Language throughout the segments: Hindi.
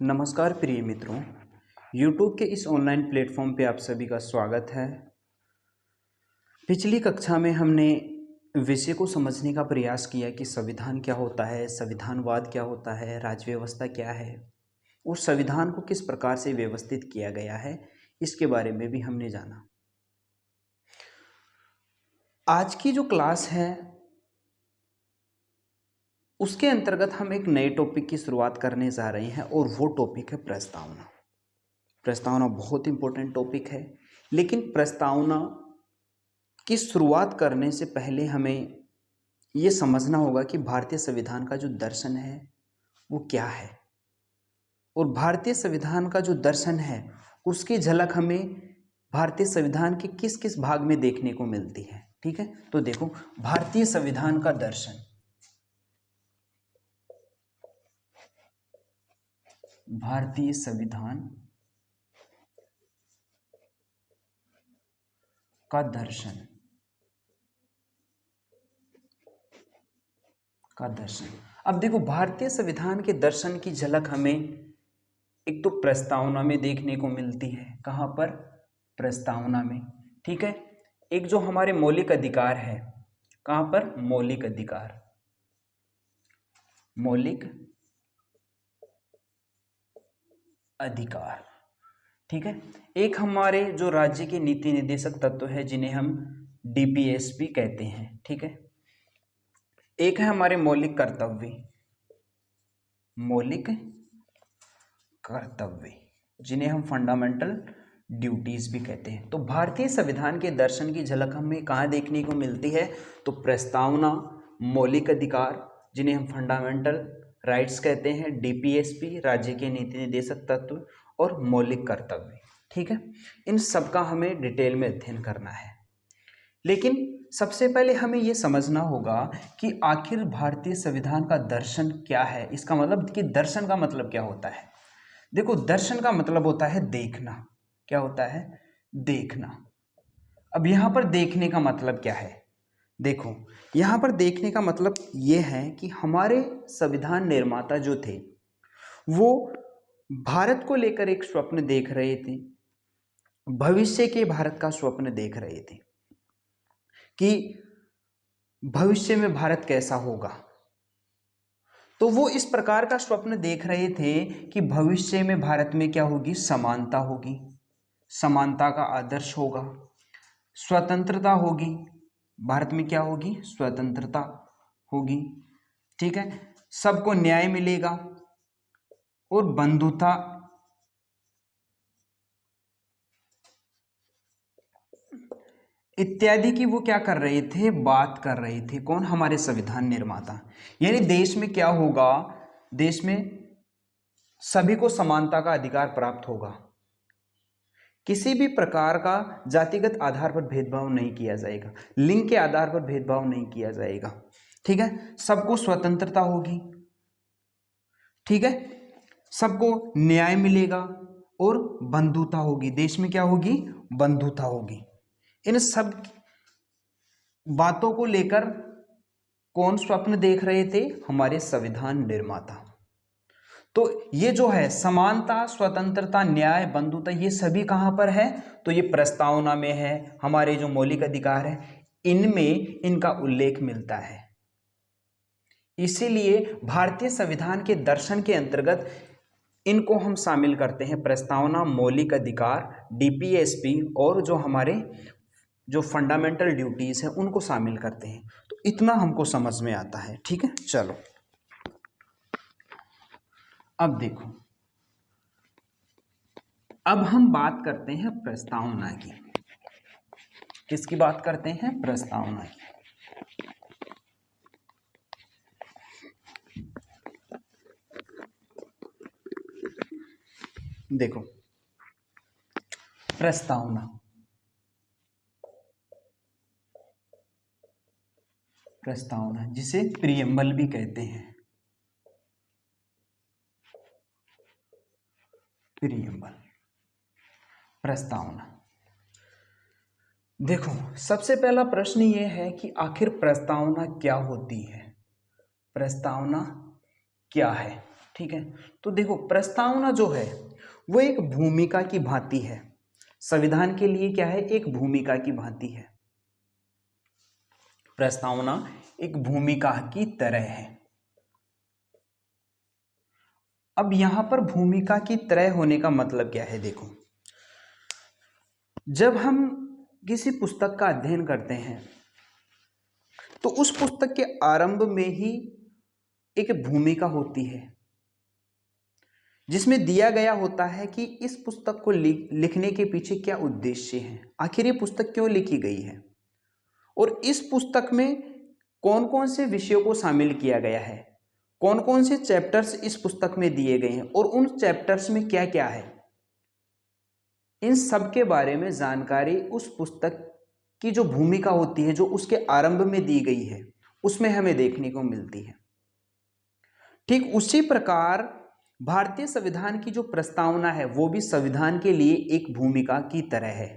नमस्कार प्रिय मित्रों, YouTube के इस ऑनलाइन प्लेटफॉर्म पे आप सभी का स्वागत है। पिछली कक्षा में हमने विषय को समझने का प्रयास किया कि संविधान क्या होता है, संविधानवाद क्या होता है, राज्य व्यवस्था क्या है और संविधान को किस प्रकार से व्यवस्थित किया गया है, इसके बारे में भी हमने जाना। आज की जो क्लास है उसके अंतर्गत हम एक नए टॉपिक की शुरुआत करने जा रहे हैं और वो टॉपिक है प्रस्तावना। प्रस्तावना बहुत इंपॉर्टेंट टॉपिक है, लेकिन प्रस्तावना की शुरुआत करने से पहले हमें ये समझना होगा कि भारतीय संविधान का जो दर्शन है वो क्या है, और भारतीय संविधान का जो दर्शन है उसकी झलक हमें भारतीय संविधान के किस किस भाग में देखने को मिलती है। ठीक है, तो देखो, भारतीय संविधान का दर्शन, भारतीय संविधान का दर्शन अब देखो, भारतीय संविधान के दर्शन की झलक हमें एक तो प्रस्तावना में देखने को मिलती है। कहां पर? प्रस्तावना में। ठीक है, एक जो हमारे मौलिक अधिकार है, कहां पर? मौलिक अधिकार, मौलिक अधिकार। ठीक है, एक हमारे जो राज्य के नीति निर्देशक तत्व है जिन्हें हम डीपीएसपी कहते हैं। ठीक है, एक है हमारे मौलिक कर्तव्य, मौलिक कर्तव्य जिन्हें हम फंडामेंटल ड्यूटीज भी कहते हैं। तो भारतीय संविधान के दर्शन की झलक हमें कहाँ देखने को मिलती है? तो प्रस्तावना, मौलिक अधिकार जिन्हें हम फंडामेंटल राइट्स कहते हैं, डीपीएसपी राज्य के नीति निर्देशक तत्व, और मौलिक कर्तव्य। ठीक है, इन सब का हमें डिटेल में अध्ययन करना है। लेकिन सबसे पहले हमें यह समझना होगा कि आखिर भारतीय संविधान का दर्शन क्या है। इसका मतलब कि दर्शन का मतलब क्या होता है? देखो, दर्शन का मतलब होता है देखना। क्या होता है? देखना। अब यहां पर देखने का मतलब क्या है? देखो, यहां पर देखने का मतलब यह है कि हमारे संविधान निर्माता जो थे वो भारत को लेकर एक स्वप्न देख रहे थे, भविष्य के भारत का स्वप्न देख रहे थे कि भविष्य में भारत कैसा होगा। तो वो इस प्रकार का स्वप्न देख रहे थे कि भविष्य में भारत में क्या होगी? समानता होगी, समानता का आदर्श होगा, स्वतंत्रता होगी। भारत में क्या होगी? स्वतंत्रता होगी। ठीक है, सबको न्याय मिलेगा और बंधुता इत्यादि की वो क्या कर रहे थे? बात कर रहे थे। कौन? हमारे संविधान निर्माता। यानी देश में क्या होगा? देश में सभी को समानता का अधिकार प्राप्त होगा, किसी भी प्रकार का जातिगत आधार पर भेदभाव नहीं किया जाएगा, लिंग के आधार पर भेदभाव नहीं किया जाएगा। ठीक है, सबको स्वतंत्रता होगी। ठीक है, सबको न्याय मिलेगा और बंधुता होगी। देश में क्या होगी? बंधुता होगी। इन सब बातों को लेकर कौन स्वप्न देख रहे थे? हमारे संविधान निर्माता। तो ये जो है समानता, स्वतंत्रता, न्याय, बंधुता, ये सभी कहां पर है? तो ये प्रस्तावना में है। हमारे जो मौलिक अधिकार है इनमें इनका उल्लेख मिलता है। इसीलिए भारतीय संविधान के दर्शन के अंतर्गत इनको हम शामिल करते हैं। प्रस्तावना, मौलिक अधिकार, डीपीएसपी और जो हमारे जो फंडामेंटल ड्यूटीज है उनको शामिल करते हैं। तो इतना हमको समझ में आता है। ठीक है, चलो अब देखो, अब हम बात करते हैं प्रस्तावना की। किसकी बात करते हैं? प्रस्तावना की। देखो, प्रस्तावना, प्रस्तावना जिसे प्रियम्बल भी कहते हैं, प्रियम्बल, प्रस्तावना। देखो, सबसे पहला प्रश्न यह है कि आखिर प्रस्तावना क्या होती है? प्रस्तावना क्या है? ठीक है। तो देखो प्रस्तावना जो है वो एक भूमिका की भांति है, संविधान के लिए क्या है, एक भूमिका की भांति है। प्रस्तावना एक भूमिका की तरह है। अब यहां पर भूमिका की तरह होने का मतलब क्या है, देखो जब हम किसी पुस्तक का अध्ययन करते हैं तो उस पुस्तक के आरंभ में ही एक भूमिका होती है जिसमें दिया गया होता है कि इस पुस्तक को लिखने के पीछे क्या उद्देश्य है, आखिर ये पुस्तक क्यों लिखी गई है और इस पुस्तक में कौन कौन से विषयों को शामिल किया गया है, कौन कौन से चैप्टर्स इस पुस्तक में दिए गए हैं और उन चैप्टर्स में क्या क्या है। इन सब के बारे में जानकारी उस पुस्तक की जो भूमिका होती है, जो उसके आरंभ में दी गई है, उसमें हमें देखने को मिलती है। ठीक उसी प्रकार भारतीय संविधान की जो प्रस्तावना है वो भी संविधान के लिए एक भूमिका की तरह है।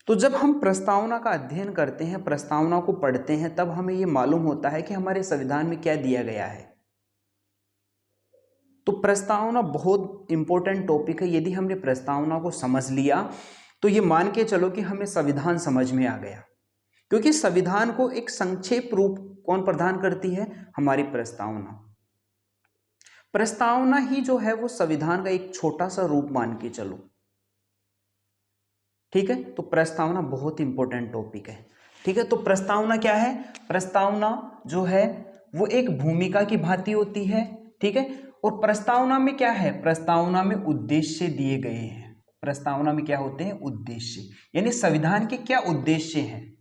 तो जब हम प्रस्तावना का अध्ययन करते हैं, प्रस्तावना को पढ़ते हैं, तब हमें यह मालूम होता है कि हमारे संविधान में क्या दिया गया है। तो प्रस्तावना बहुत इंपॉर्टेंट टॉपिक है। यदि हमने प्रस्तावना को समझ लिया तो ये मान के चलो कि हमें संविधान समझ में आ गया, क्योंकि संविधान को एक संक्षेप रूप कौन प्रदान करती है, हमारी प्रस्तावना। प्रस्तावना ही जो है वो संविधान का एक छोटा सा रूप मान के चलो, ठीक है। तो प्रस्तावना बहुत इंपॉर्टेंट टॉपिक है, ठीक है। तो प्रस्तावना क्या है, प्रस्तावना जो है वो एक भूमिका की भांति होती है, ठीक है। और प्रस्तावना में क्या है, प्रस्तावना में उद्देश्य दिए गए हैं। प्रस्तावना में क्या होते हैं, उद्देश्य, यानी संविधान के क्या उद्देश्य हैं,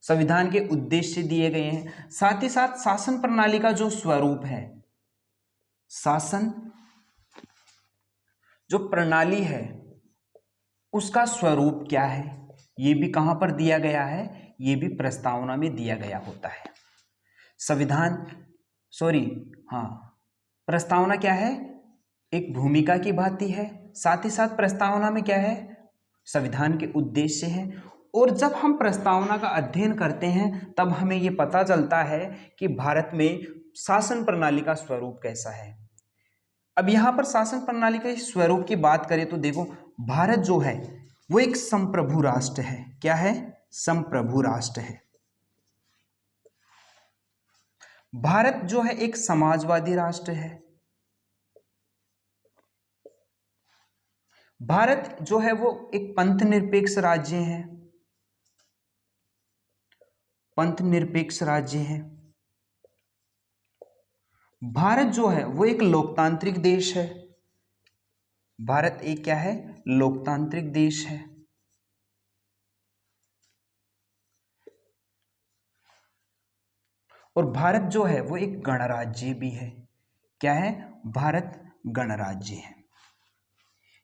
संविधान के उद्देश्य दिए गए हैं। साथ ही साथ शासन प्रणाली का जो स्वरूप है, शासन जो प्रणाली है उसका स्वरूप क्या है, ये भी कहां पर दिया गया है, ये भी प्रस्तावना में दिया गया होता है। प्रस्तावना क्या है, एक भूमिका की भांति है। साथ ही साथ प्रस्तावना में क्या है, संविधान के उद्देश्य हैं। और जब हम प्रस्तावना का अध्ययन करते हैं तब हमें ये पता चलता है कि भारत में शासन प्रणाली का स्वरूप कैसा है। अब यहां पर शासन प्रणाली के स्वरूप की बात करें तो देखो, भारत जो है वो एक संप्रभु राष्ट्र है। क्या है, संप्रभु राष्ट्र है। भारत जो है एक समाजवादी राष्ट्र है। भारत जो है वो एक पंथ निरपेक्ष राज्य है, पंथ निरपेक्ष राज्य है। भारत जो है वो एक लोकतांत्रिक देश है। भारत एक क्या है, लोकतांत्रिक देश है। और भारत जो है वो एक गणराज्य भी है। क्या है, भारत गणराज्य है।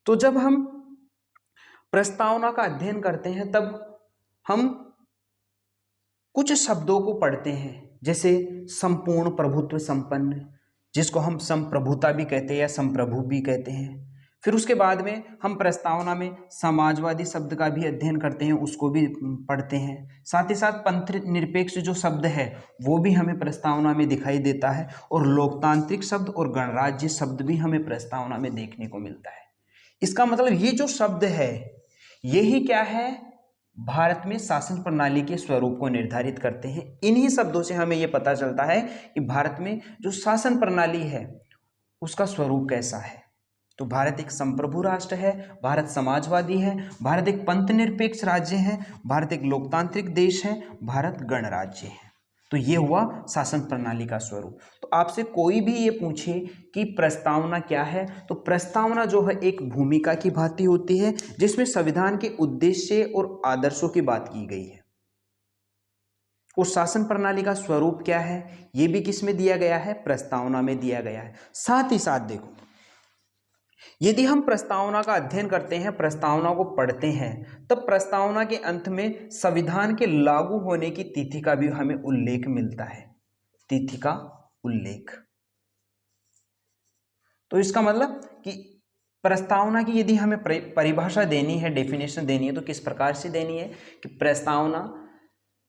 तो जब हम प्रस्तावना का अध्ययन करते हैं तब हम कुछ शब्दों को पढ़ते हैं, जैसे संपूर्ण प्रभुत्व संपन्न, जिसको हम संप्रभुता भी कहते हैं या संप्रभु भी कहते हैं। फिर उसके बाद में हम प्रस्तावना में समाजवादी शब्द का भी अध्ययन करते हैं, उसको भी पढ़ते हैं। साथ ही साथ पंथ निरपेक्ष जो शब्द है वो भी हमें प्रस्तावना में दिखाई देता है, और लोकतांत्रिक शब्द और गणराज्य शब्द भी हमें प्रस्तावना में देखने को मिलता है। इसका मतलब ये जो शब्द है यही क्या है, भारत में शासन प्रणाली के स्वरूप को निर्धारित करते हैं। इन्हीं शब्दों से हमें यह पता चलता है कि भारत में जो शासन प्रणाली है उसका स्वरूप कैसा है। तो भारत एक संप्रभु राष्ट्र है, भारत समाजवादी है, भारत एक पंथ निरपेक्ष राज्य है, भारत एक लोकतांत्रिक देश है, भारत गणराज्य है। तो ये हुआ शासन प्रणाली का स्वरूप। तो आपसे कोई भी ये पूछे कि प्रस्तावना क्या है, तो प्रस्तावना जो है एक भूमिका की भांति होती है जिसमें संविधान के उद्देश्य और आदर्शों की बात की गई है। उस शासन प्रणाली का स्वरूप क्या है ये भी किसमें दिया गया है, प्रस्तावना में दिया गया है। साथ ही साथ देखो, यदि हम प्रस्तावना का अध्ययन करते हैं, प्रस्तावना को पढ़ते हैं, तब प्रस्तावना के अंत में संविधान के लागू होने की तिथि का भी हमें उल्लेख मिलता है, तिथि का उल्लेख। तो इसका मतलब कि प्रस्तावना की यदि हमें परिभाषा देनी है, डेफिनेशन देनी है, तो किस प्रकार से देनी है कि प्रस्तावना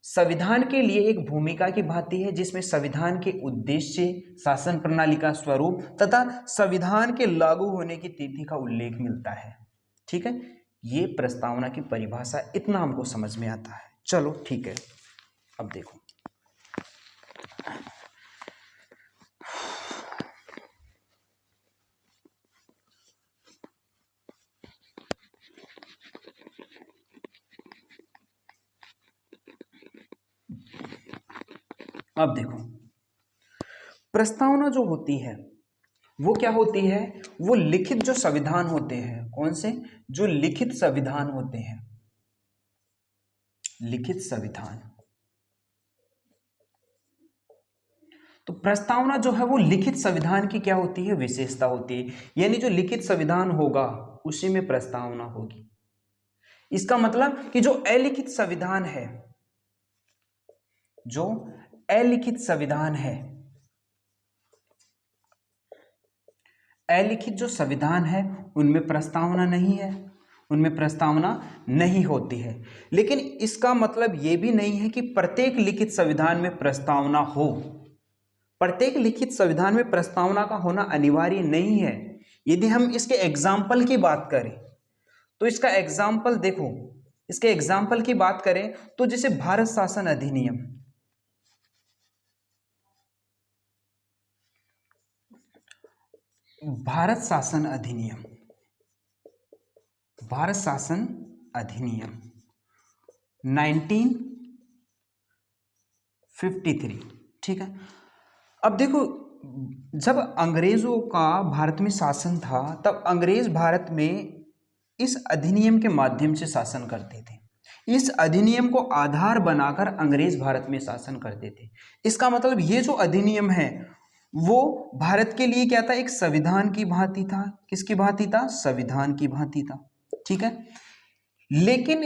संविधान के लिए एक भूमिका की भांति है, जिसमें संविधान के उद्देश्य, शासन प्रणाली का स्वरूप तथा संविधान के लागू होने की तिथि का उल्लेख मिलता है। ठीक है, ये प्रस्तावना की परिभाषा, इतना हमको समझ में आता है। चलो ठीक है, अब देखो अब देखो प्रस्तावना जो होती है वो क्या होती है, वो लिखित जो संविधान होते हैं, कौन से, जो लिखित संविधान होते हैं, लिखित संविधान। तो प्रस्तावना जो है वो लिखित संविधान की क्या होती है, विशेषता होती है, यानी जो लिखित संविधान होगा उसी में प्रस्तावना होगी। इसका मतलब कि जो अलिखित संविधान है, जो अलिखित संविधान है, अलिखित जो संविधान है उनमें प्रस्तावना नहीं है, उनमें प्रस्तावना नहीं होती है। लेकिन इसका मतलब यह भी नहीं है कि प्रत्येक लिखित संविधान में प्रस्तावना हो। प्रत्येक लिखित संविधान में प्रस्तावना का होना अनिवार्य नहीं है। यदि हम इसके एग्जाम्पल की बात करें तो इसका एग्जाम्पल देखो, इसके एग्जाम्पल की बात करें तो जैसे भारत शासन अधिनियम, भारत शासन अधिनियम, भारत शासन अधिनियम 1953, ठीक है। अब देखो, जब अंग्रेजों का भारत में शासन था तब अंग्रेज भारत में इस अधिनियम के माध्यम से शासन करते थे। इस अधिनियम को आधार बनाकर अंग्रेज भारत में शासन करते थे। इसका मतलब ये जो अधिनियम है वो भारत के लिए क्या था, एक संविधान की भांति था। किसकी भांति था, संविधान की भांति था, ठीक है। लेकिन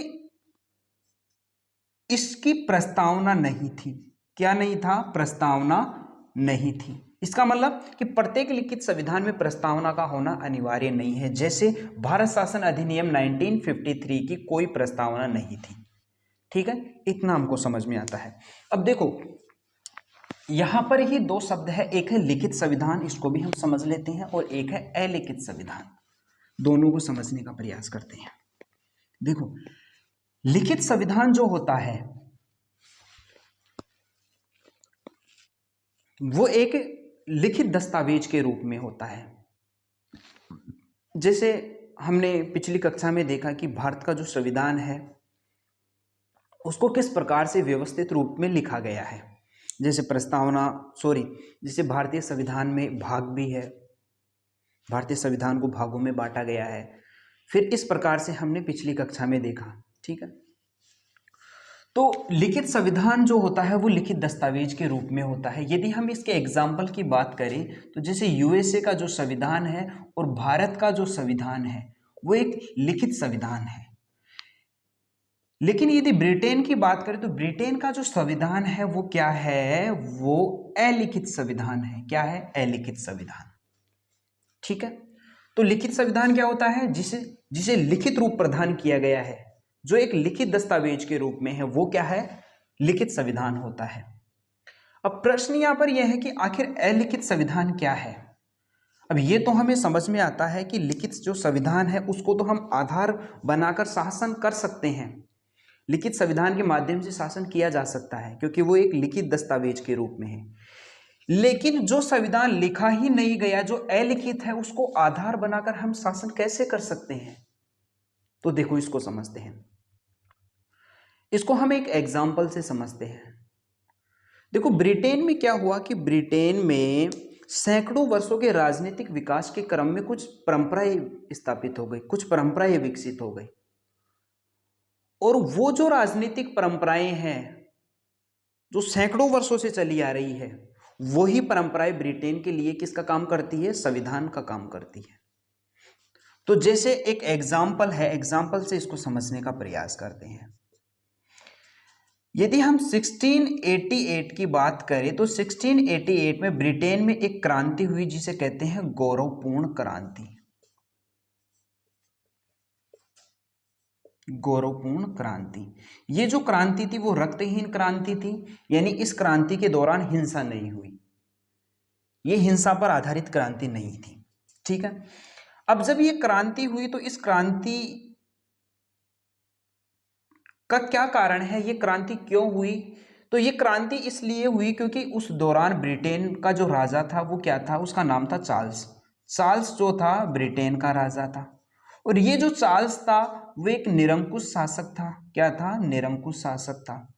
इसकी प्रस्तावना नहीं थी। क्या नहीं था, प्रस्तावना नहीं थी। इसका मतलब कि प्रत्येक लिखित संविधान में प्रस्तावना का होना अनिवार्य नहीं है। जैसे भारत शासन अधिनियम 1953 की कोई प्रस्तावना नहीं थी, ठीक है। इतना हमको समझ में आता है। अब देखो यहां पर ही दो शब्द है, एक है लिखित संविधान, इसको भी हम समझ लेते हैं, और एक है अलिखित संविधान। दोनों को समझने का प्रयास करते हैं। देखो लिखित संविधान जो होता है वो एक लिखित दस्तावेज के रूप में होता है। जैसे हमने पिछली कक्षा में देखा कि भारत का जो संविधान है उसको किस प्रकार से व्यवस्थित रूप में लिखा गया है। जैसे जैसे भारतीय संविधान में भाग भी है, भारतीय संविधान को भागों में बांटा गया है। फिर इस प्रकार से हमने पिछली कक्षा में देखा, ठीक है। तो लिखित संविधान जो होता है वो लिखित दस्तावेज के रूप में होता है। यदि हम इसके एग्जाम्पल की बात करें तो जैसे यूएसए का जो संविधान है और भारत का जो संविधान है वो एक लिखित संविधान है। लेकिन यदि ब्रिटेन की बात करें तो ब्रिटेन का जो संविधान है वो क्या है, वो अलिखित संविधान है। क्या है, अलिखित संविधान, ठीक है। तो लिखित संविधान क्या होता है, जिसे लिखित रूप प्रदान किया गया है, जो एक लिखित दस्तावेज के रूप में है, वो क्या है, लिखित संविधान होता है। अब प्रश्न यहां पर यह है कि आखिर अलिखित संविधान क्या है। अब ये तो हमें समझ में आता है कि लिखित जो संविधान है उसको तो हम आधार बनाकर शासन कर सकते हैं। लिखित संविधान के माध्यम से शासन किया जा सकता है क्योंकि वो एक लिखित दस्तावेज के रूप में है। लेकिन जो संविधान लिखा ही नहीं गया, जो अलिखित है, उसको आधार बनाकर हम शासन कैसे कर सकते हैं। तो देखो इसको समझते हैं। इसको हम एक एग्जाम्पल से समझते हैं। देखो ब्रिटेन में क्या हुआ कि ब्रिटेन में सैकड़ों वर्षों के राजनीतिक विकास के क्रम में कुछ परंपराएं स्थापित हो गई, कुछ परंपराएं विकसित हो गई। और वो जो राजनीतिक परंपराएं हैं जो सैकड़ों वर्षों से चली आ रही है, वही परंपराएं ब्रिटेन के लिए किसका काम करती है, संविधान का काम करती है। तो जैसे एक एग्जाम्पल है, एग्जाम्पल से इसको समझने का प्रयास करते हैं। यदि हम 1688 की बात करें तो 1688 में ब्रिटेन में एक क्रांति हुई जिसे कहते हैं गौरवपूर्ण क्रांति। गौरवपूर्ण क्रांति। ये जो क्रांति थी वो रक्तहीन क्रांति थी, यानी इस क्रांति के दौरान हिंसा नहीं हुई, ये हिंसा पर आधारित क्रांति नहीं थी। ठीक है, अब जब ये क्रांति हुई तो इस क्रांति का क्या कारण है, ये क्रांति क्यों हुई? तो ये क्रांति इसलिए हुई क्योंकि उस दौरान ब्रिटेन का जो राजा था वो क्या था, उसका नाम था चार्ल्स। चार्ल्स जो था ब्रिटेन का राजा था, और ये जो चार्ल्स था वो एक निरंकुश शासक था। क्या था? निरंकुश शासक था।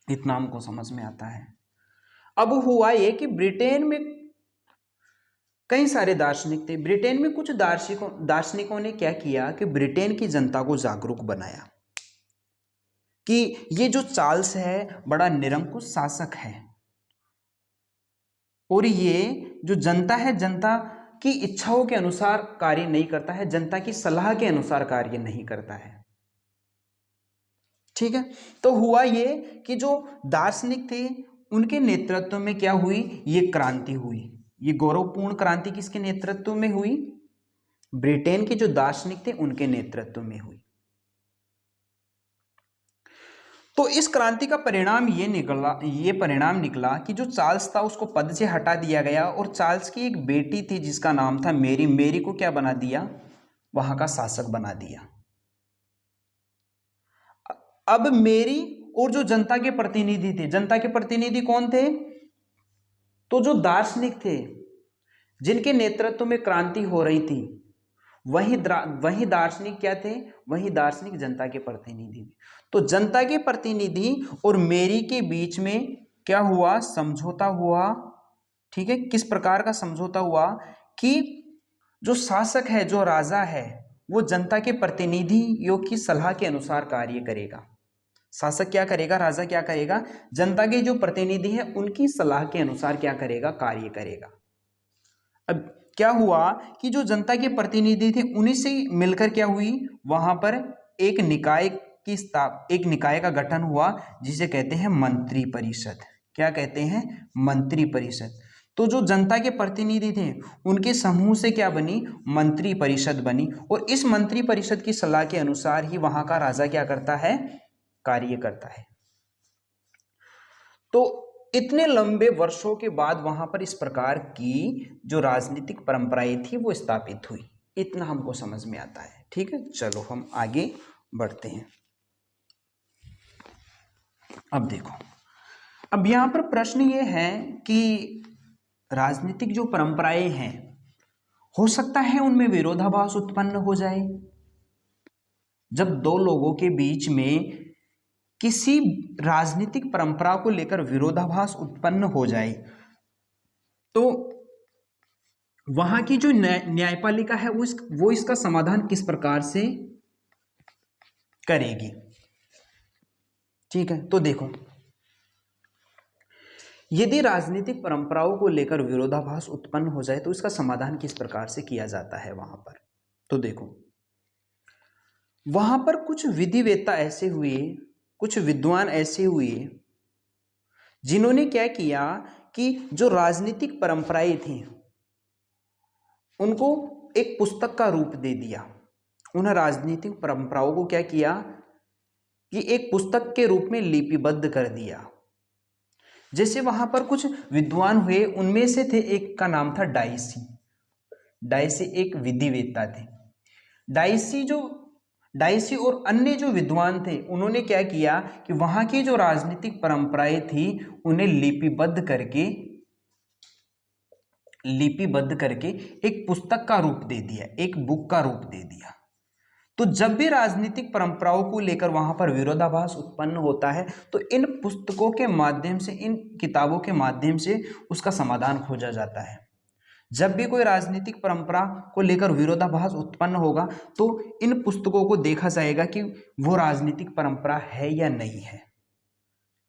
इतना हमको समझ में आता है। अब हुआ ये कि ब्रिटेन में कई सारे दार्शनिक थे। ब्रिटेन में कुछ दार्शनिकों ने क्या किया कि ब्रिटेन की जनता को जागरूक बनाया कि ये जो चार्ल्स है बड़ा निरंकुश शासक है, और ये जो जनता है, जनता की इच्छाओं के अनुसार कार्य नहीं करता है, जनता की सलाह के अनुसार कार्य नहीं करता है। ठीक है, तो हुआ ये कि जो दार्शनिक थे उनके नेतृत्व में क्या हुई, ये क्रांति हुई। ये गौरवपूर्ण क्रांति किसके नेतृत्व में हुई? ब्रिटेन के जो दार्शनिक थे उनके नेतृत्व में हुई। तो इस क्रांति का परिणाम ये परिणाम निकला कि जो चार्ल्स था उसको पद से हटा दिया गया, और चार्ल्स की एक बेटी थी जिसका नाम था मेरी। मेरी को क्या बना दिया? वहां का शासक बना दिया। अब मेरी और जो जनता के प्रतिनिधि थे, जनता के प्रतिनिधि कौन थे? तो जो दार्शनिक थे जिनके नेतृत्व में क्रांति हो रही थी, वही दार्शनिक क्या थे? वही दार्शनिक जनता के प्रतिनिधि थे। तो जनता के प्रतिनिधि और मेरी के बीच में क्या हुआ? समझौता हुआ। ठीक है, किस प्रकार का समझौता हुआ कि जो शासक है, जो राजा है, वो जनता के प्रतिनिधियों की सलाह के अनुसार कार्य करेगा। शासक क्या करेगा? राजा क्या करेगा? जनता के जो प्रतिनिधि है उनकी सलाह के अनुसार क्या करेगा? कार्य करेगा। अब क्या हुआ कि जो जनता के प्रतिनिधि थे उन्हीं से मिलकर क्या हुई, वहां पर एक निकाय का गठन हुआ जिसे कहते हैं मंत्री परिषद। क्या कहते हैं? मंत्री परिषद। तो जो जनता के प्रतिनिधि थे उनके समूह से क्या बनी? मंत्री परिषद बनी, और इस मंत्री परिषद की सलाह के अनुसार ही वहां का राजा क्या करता है? कार्य करता है। तो इतने लंबे वर्षों के बाद वहां पर इस प्रकार की जो राजनीतिक परंपराएं थी वो स्थापित हुई। इतना हमको समझ में आता है। ठीक है, चलो हम आगे बढ़ते हैं। अब देखो, अब यहां पर प्रश्न ये है कि राजनीतिक जो परंपराएं हैं, हो सकता है उनमें विरोधाभास उत्पन्न हो जाए। जब दो लोगों के बीच में किसी राजनीतिक परंपरा को लेकर विरोधाभास उत्पन्न हो जाए तो वहां की जो न्यायपालिका है वो इसका समाधान किस प्रकार से करेगी। ठीक है, तो देखो, यदि राजनीतिक परंपराओं को लेकर विरोधाभास उत्पन्न हो जाए तो इसका समाधान किस प्रकार से किया जाता है वहां पर। तो देखो, वहां पर कुछ विधिवेत्ता ऐसे हुए, कुछ विद्वान ऐसे हुए जिन्होंने क्या किया कि जो राजनीतिक परंपराएं थी उनको एक पुस्तक का रूप दे दिया। उन राजनीतिक परंपराओं को क्या किया कि एक पुस्तक के रूप में लिपिबद्ध कर दिया। जैसे वहां पर कुछ विद्वान हुए, उनमें से थे एक का नाम था डाइसी। डाइसी एक विधिवेत्ता थे। डाइसी और अन्य जो विद्वान थे उन्होंने क्या किया कि वहां की जो राजनीतिक परंपराएं थी उन्हें लिपिबद्ध करके एक पुस्तक का रूप दे दिया, एक बुक का रूप दे दिया। तो जब भी राजनीतिक परंपराओं को लेकर वहां पर विरोधाभास उत्पन्न होता है तो इन पुस्तकों के माध्यम से, इन किताबों के माध्यम से उसका समाधान खोजा जाता है। जब भी कोई राजनीतिक परंपरा को लेकर विरोधाभास उत्पन्न होगा तो इन पुस्तकों को देखा जाएगा कि वो राजनीतिक परंपरा है या नहीं है।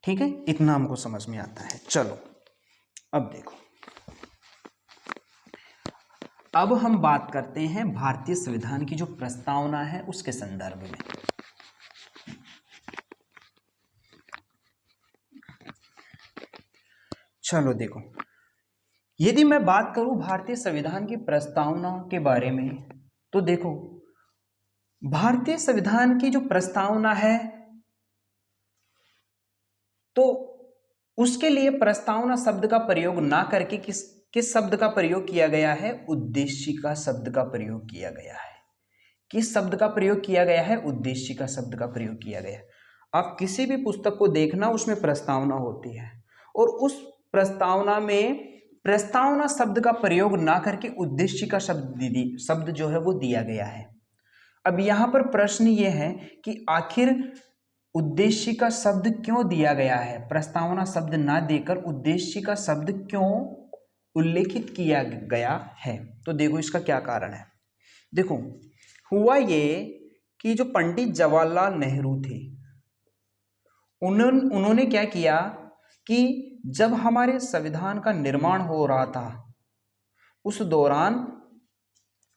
ठीक है, इतना हमको समझ में आता है। चलो अब देखो, अब हम बात करते हैं भारतीय संविधान की जो प्रस्तावना है उसके संदर्भ में। चलो देखो, यदि मैं बात करूं भारतीय संविधान की प्रस्तावना के बारे में तो देखो, भारतीय संविधान की जो प्रस्तावना है तो उसके लिए प्रस्तावना शब्द का प्रयोग ना करके किस शब्द का प्रयोग किया गया है? उद्देशिका शब्द का प्रयोग किया गया है। किस शब्द का प्रयोग किया गया है? उद्देशिका शब्द का प्रयोग किया गया है। आप किसी भी पुस्तक को देखना, उसमें प्रस्तावना होती है और उस प्रस्तावना में प्रस्तावना शब्द का प्रयोग ना करके उद्देशिका शब्द जो है वो दिया गया है। अब यहां पर प्रश्न ये है कि आखिर उद्देशिका शब्द क्यों दिया गया है? प्रस्तावना शब्द ना देकर उद्देशिका शब्द क्यों उल्लेखित किया गया है? तो देखो इसका क्या कारण है। देखो हुआ ये कि जो पंडित जवाहरलाल नेहरू थे उन्होंने क्या किया कि जब हमारे संविधान का निर्माण हो रहा था उस दौरान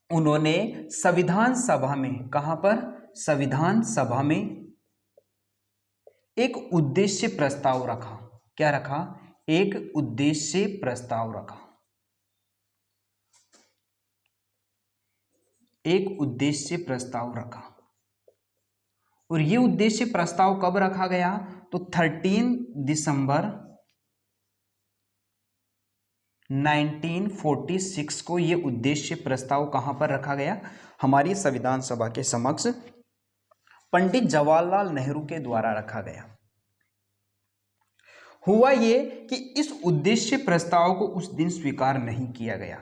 उन्होंने संविधान सभा में, कहां पर? संविधान सभा में एक उद्देश्य प्रस्ताव रखा। क्या रखा? एक उद्देश्य प्रस्ताव रखा। एक उद्देश्य प्रस्ताव रखा। और ये उद्देश्य प्रस्ताव कब रखा गया? तो 13 दिसंबर 1946 को ये उद्देश्य प्रस्ताव कहां पर रखा गया? हमारी संविधान सभा के समक्ष पंडित जवाहरलाल नेहरू के द्वारा रखा गया। हुआ ये कि इस उद्देश्य प्रस्ताव को उस दिन स्वीकार नहीं किया गया।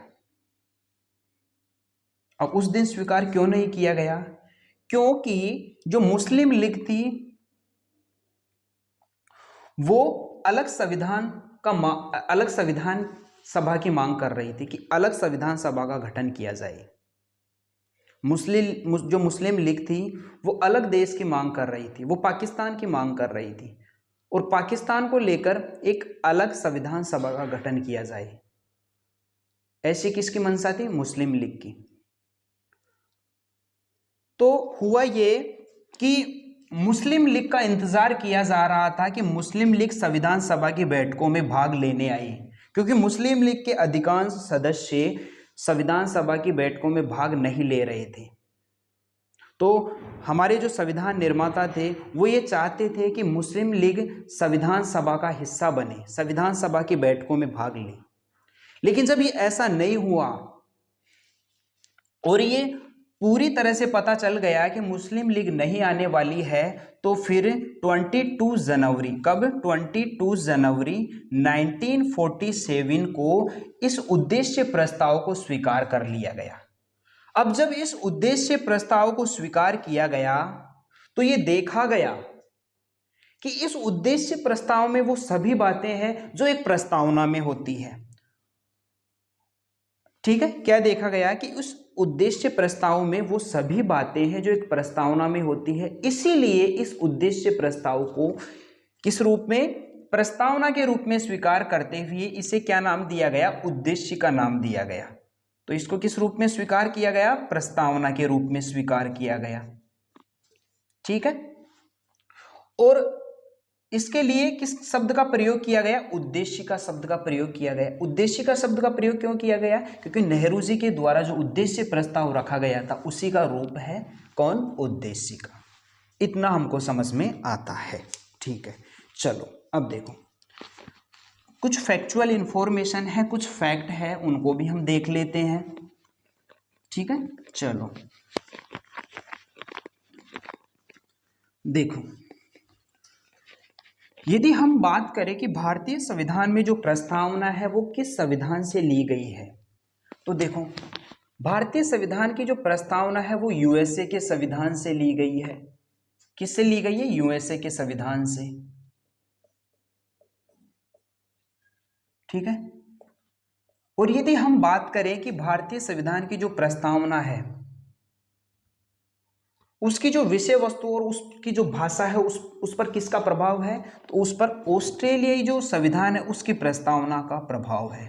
अब उस दिन स्वीकार क्यों नहीं किया गया? क्योंकि जो मुस्लिम लीग थी वो अलग संविधान सभा की मांग कर रही थी कि अलग संविधान सभा का गठन किया जाए। जो मुस्लिम लीग थी वो अलग देश की मांग कर रही थी, वो पाकिस्तान की मांग कर रही थी और पाकिस्तान को लेकर एक अलग संविधान सभा का गठन किया जाए। ऐसी किसकी मंशा थी? मुस्लिम लीग की। तो हुआ ये कि मुस्लिम लीग का इंतजार किया जा रहा था कि मुस्लिम लीग संविधान सभा की बैठकों में भाग लेने आई, क्योंकि मुस्लिम लीग के अधिकांश सदस्य संविधान सभा की बैठकों में भाग नहीं ले रहे थे। तो हमारे जो संविधान निर्माता थे वो ये चाहते थे कि मुस्लिम लीग संविधान सभा का हिस्सा बने, संविधान सभा की बैठकों में भाग ले। लेकिन जब ये ऐसा नहीं हुआ और ये पूरी तरह से पता चल गया कि मुस्लिम लीग नहीं आने वाली है, तो फिर 22 जनवरी, कब? 22 जनवरी 1947 को इस उद्देश्य प्रस्ताव को स्वीकार कर लिया गया। अब जब इस उद्देश्य प्रस्ताव को स्वीकार किया गया तो ये देखा गया कि इस उद्देश्य प्रस्ताव में वो सभी बातें हैं जो एक प्रस्तावना में होती है। ठीक है, क्या देखा गया कि उस उद्देश्य प्रस्ताव में वो सभी बातें हैं जो एक प्रस्तावना में होती है। इसीलिए इस उद्देश्य प्रस्ताव को किस रूप में? प्रस्तावना के रूप में स्वीकार करते हुए इसे क्या नाम दिया गया? उद्देश्य का नाम दिया गया। तो इसको किस रूप में स्वीकार किया गया? प्रस्तावना के रूप में स्वीकार किया गया। ठीक है, और इसके लिए किस शब्द का प्रयोग किया गया? उद्देश्य का शब्द का प्रयोग किया गया। उद्देश्य का शब्द का प्रयोग क्यों किया गया? क्योंकि नेहरू जी के द्वारा जो उद्देश्य प्रस्ताव रखा गया था उसी का रूप है कौन? उद्देश्य का। इतना हमको समझ में आता है। ठीक है, चलो अब देखो कुछ फैक्चुअल इंफॉर्मेशन है, कुछ फैक्ट है, उनको भी हम देख लेते हैं। ठीक है, चलो देखो, यदि हम बात करें कि भारतीय संविधान में जो प्रस्तावना है वो किस संविधान से ली गई है, तो देखो भारतीय संविधान की जो प्रस्तावना है वो यूएसए के संविधान से ली गई है। किससे ली गई है? यूएसए के संविधान से। ठीक है, और यदि हम बात करें कि भारतीय संविधान की जो प्रस्तावना है उसकी जो विषय वस्तु और उसकी जो भाषा है उस पर किसका प्रभाव है? तो उस पर ऑस्ट्रेलियाई जो संविधान है उसकी प्रस्तावना का प्रभाव है।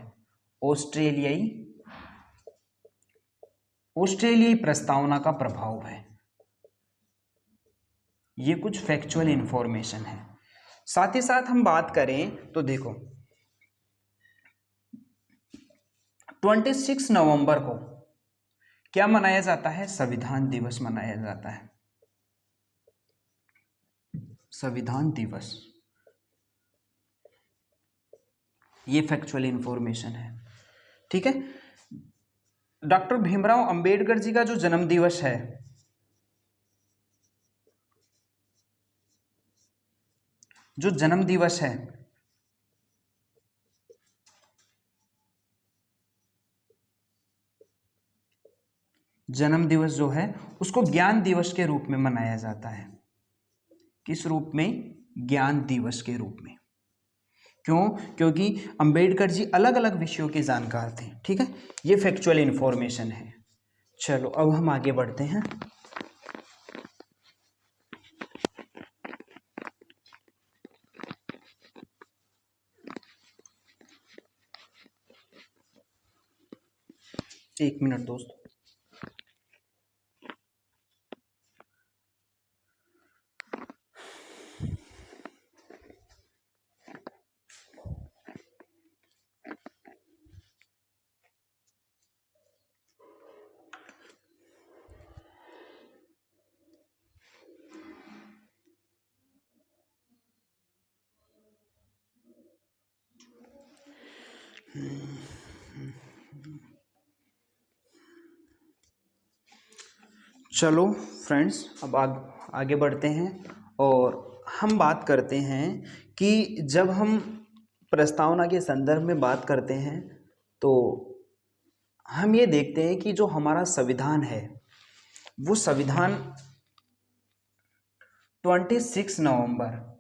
ऑस्ट्रेलियाई प्रस्तावना का प्रभाव है। ये कुछ फैक्चुअल इंफॉर्मेशन है। साथ ही साथ हम बात करें तो देखो 26 नवंबर को क्या मनाया जाता है? संविधान दिवस मनाया जाता है, संविधान दिवस। ये फैक्चुअल इंफॉर्मेशन है, ठीक है। डॉक्टर भीमराव अंबेडकर जी का जो जन्म दिवस है, जो जन्म दिवस है, जन्म दिवस जो है उसको ज्ञान दिवस के रूप में मनाया जाता है। किस रूप में? ज्ञान दिवस के रूप में। क्यों? क्योंकि अंबेडकर जी अलग अलग विषयों के जानकार थे, ठीक है। ये फैक्चुअल इंफॉर्मेशन है। चलो अब हम आगे बढ़ते हैं। एक मिनट दोस्तों। चलो फ्रेंड्स, अब आगे बढ़ते हैं और हम बात करते हैं कि जब हम प्रस्तावना के संदर्भ में बात करते हैं तो हम ये देखते हैं कि जो हमारा संविधान है वो संविधान 26 नवंबर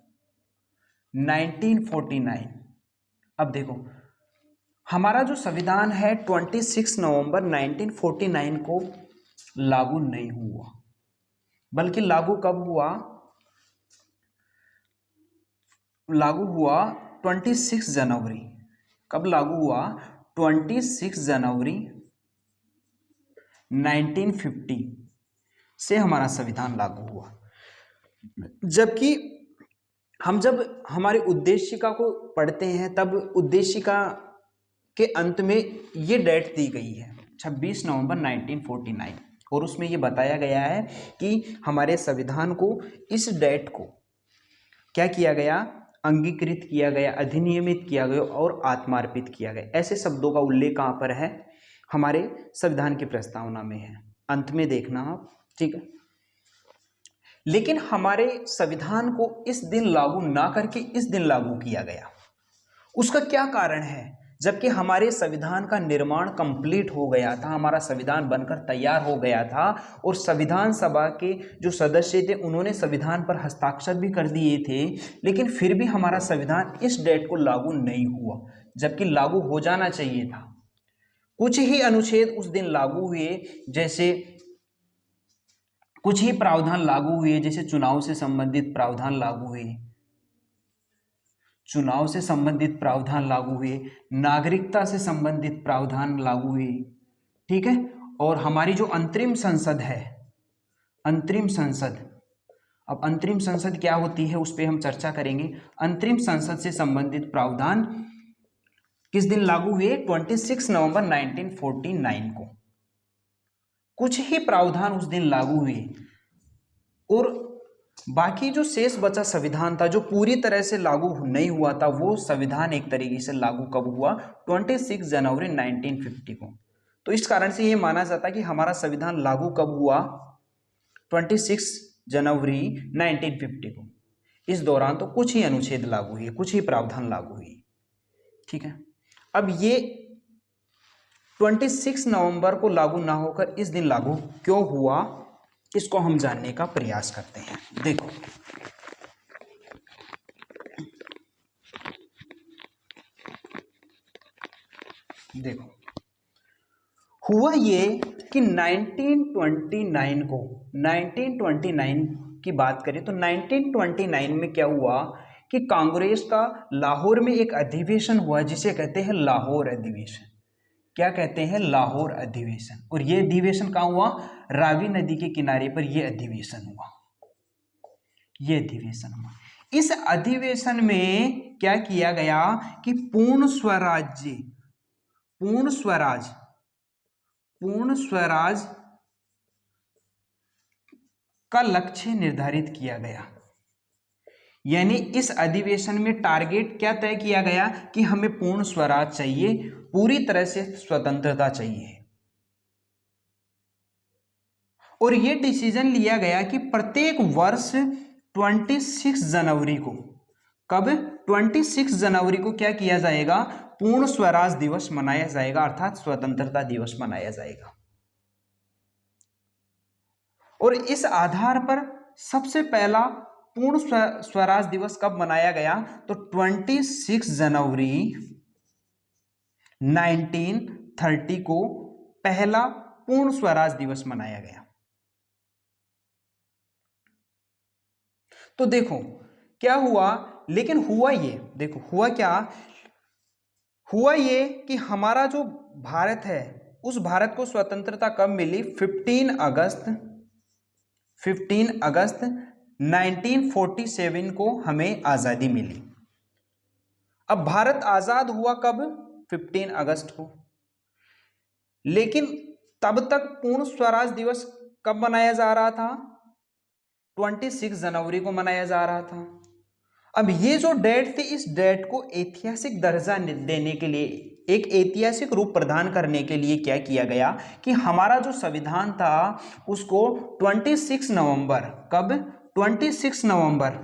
1949, अब देखो हमारा जो संविधान है 26 नवंबर 1949 को लागू नहीं हुआ, बल्कि लागू कब हुआ? लागू हुआ 26 जनवरी। कब लागू हुआ? 26 जनवरी 1950 से हमारा संविधान लागू हुआ। जबकि हम जब हमारी उद्देशिका को पढ़ते हैं तब उद्देशिका के अंत में ये डेट दी गई है 26 नवंबर 1949, और उसमें ये बताया गया है कि हमारे संविधान को इस डेट को क्या किया गया? अंगीकृत किया गया, अधिनियमित किया गया और आत्मार्पित किया गया। ऐसे शब्दों का उल्लेख कहाँ पर है? हमारे संविधान की प्रस्तावना में है, अंत में देखना आप, ठीक है। लेकिन हमारे संविधान को इस दिन लागू ना करके इस दिन लागू किया गया, उसका क्या कारण है? जबकि हमारे संविधान का निर्माण कंप्लीट हो गया था, हमारा संविधान बनकर तैयार हो गया था और संविधान सभा के जो सदस्य थे उन्होंने संविधान पर हस्ताक्षर भी कर दिए थे, लेकिन फिर भी हमारा संविधान इस डेट को लागू नहीं हुआ, जबकि लागू हो जाना चाहिए था। कुछ ही अनुच्छेद उस दिन लागू हुए, जैसे कुछ ही प्रावधान लागू हुए, जैसे चुनाव से संबंधित प्रावधान लागू हुए, चुनाव से संबंधित प्रावधान लागू हुए, नागरिकता से संबंधित प्रावधान लागू हुए, ठीक है। और हमारी जो अंतरिम संसद है, अंतरिम संसद, अब अंतरिम संसद क्या होती है उस पर हम चर्चा करेंगे। अंतरिम संसद से संबंधित प्रावधान किस दिन लागू हुए? 26 नवंबर 1949 को। कुछ ही प्रावधान उस दिन लागू हुए और बाकी जो शेष बचा संविधान था, जो पूरी तरह से लागू नहीं हुआ था, वो संविधान एक तरीके से लागू कब हुआ? 26 जनवरी 1950 को। तो इस कारण से ये माना जाता है कि हमारा संविधान लागू कब हुआ? 26 जनवरी 1950 को। इस दौरान तो कुछ ही अनुच्छेद लागू हुए, कुछ ही प्रावधान लागू हुए, ठीक है। अब ये 26 नवंबर को लागू ना होकर इस दिन लागू क्यों हुआ, इसको हम जानने का प्रयास करते हैं। देखो, देखो हुआ ये कि 1929 की बात करें तो 1929 में क्या हुआ कि कांग्रेस का लाहौर में एक अधिवेशन हुआ जिसे कहते हैं लाहौर अधिवेशन। क्या कहते हैं? लाहौर अधिवेशन। और यह अधिवेशन कहाँ हुआ? रावी नदी के किनारे पर यह अधिवेशन हुआ, यह अधिवेशन हुआ। इस अधिवेशन में क्या किया गया कि पूर्ण स्वराज का लक्ष्य निर्धारित किया गया। यानी इस अधिवेशन में टारगेट क्या तय किया गया कि हमें पूर्ण स्वराज चाहिए, पूरी तरह से स्वतंत्रता चाहिए। और यह डिसीजन लिया गया कि प्रत्येक वर्ष 26 जनवरी को, कब 26 जनवरी को क्या किया जाएगा, पूर्ण स्वराज दिवस मनाया जाएगा, अर्थात स्वतंत्रता दिवस मनाया जाएगा। और इस आधार पर सबसे पहला पूर्ण स्वराज दिवस कब मनाया गया, तो 26 जनवरी 1930 को पहला पूर्ण स्वराज दिवस मनाया गया। तो देखो क्या हुआ, लेकिन हुआ ये, देखो हुआ क्या, हुआ ये कि हमारा जो भारत है उस भारत को स्वतंत्रता कब मिली, 15 अगस्त 1947 को हमें आजादी मिली। अब भारत आजाद हुआ कब, 15 अगस्त को, लेकिन तब तक पूर्ण स्वराज दिवस कब मनाया जा रहा था, 26 जनवरी को मनाया जा रहा था। अब ये जो डेट थी, इस डेट को ऐतिहासिक दर्जा देने के लिए, एक ऐतिहासिक रूप प्रदान करने के लिए क्या किया गया कि हमारा जो संविधान था उसको 26 नवंबर, कब, 26 नवंबर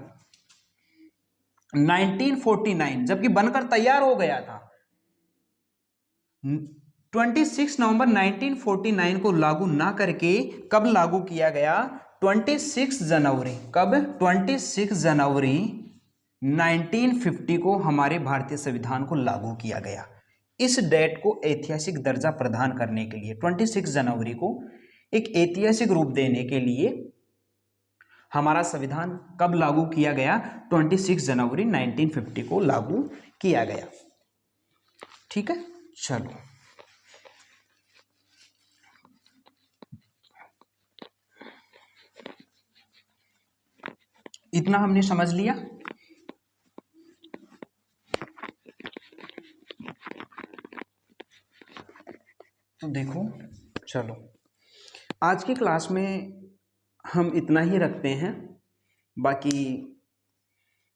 1949, जबकि बनकर तैयार हो गया था, 26 नवंबर 1949 को लागू ना करके कब लागू किया गया, 26 जनवरी, कब, 26 जनवरी 1950 को हमारे भारतीय संविधान को लागू किया गया। इस डेट को ऐतिहासिक दर्जा प्रदान करने के लिए, 26 जनवरी को एक ऐतिहासिक रूप देने के लिए हमारा संविधान कब लागू किया गया, 26 जनवरी 1950 को लागू किया गया। ठीक है, चलो इतना हमने समझ लिया। तो देखो चलो आज की क्लास में हम इतना ही रखते हैं, बाकी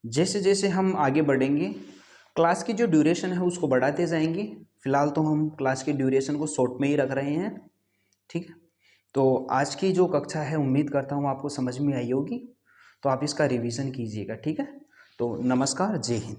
जैसे जैसे हम आगे बढ़ेंगे क्लास की जो ड्यूरेशन है उसको बढ़ाते जाएंगे। फिलहाल तो हम क्लास की ड्यूरेशन को शॉर्ट में ही रख रहे हैं। ठीक है, तो आज की जो कक्षा है उम्मीद करता हूँ आपको समझ में आई होगी, तो आप इसका रिवीजन कीजिएगा। ठीक है, तो नमस्कार, जय हिंद।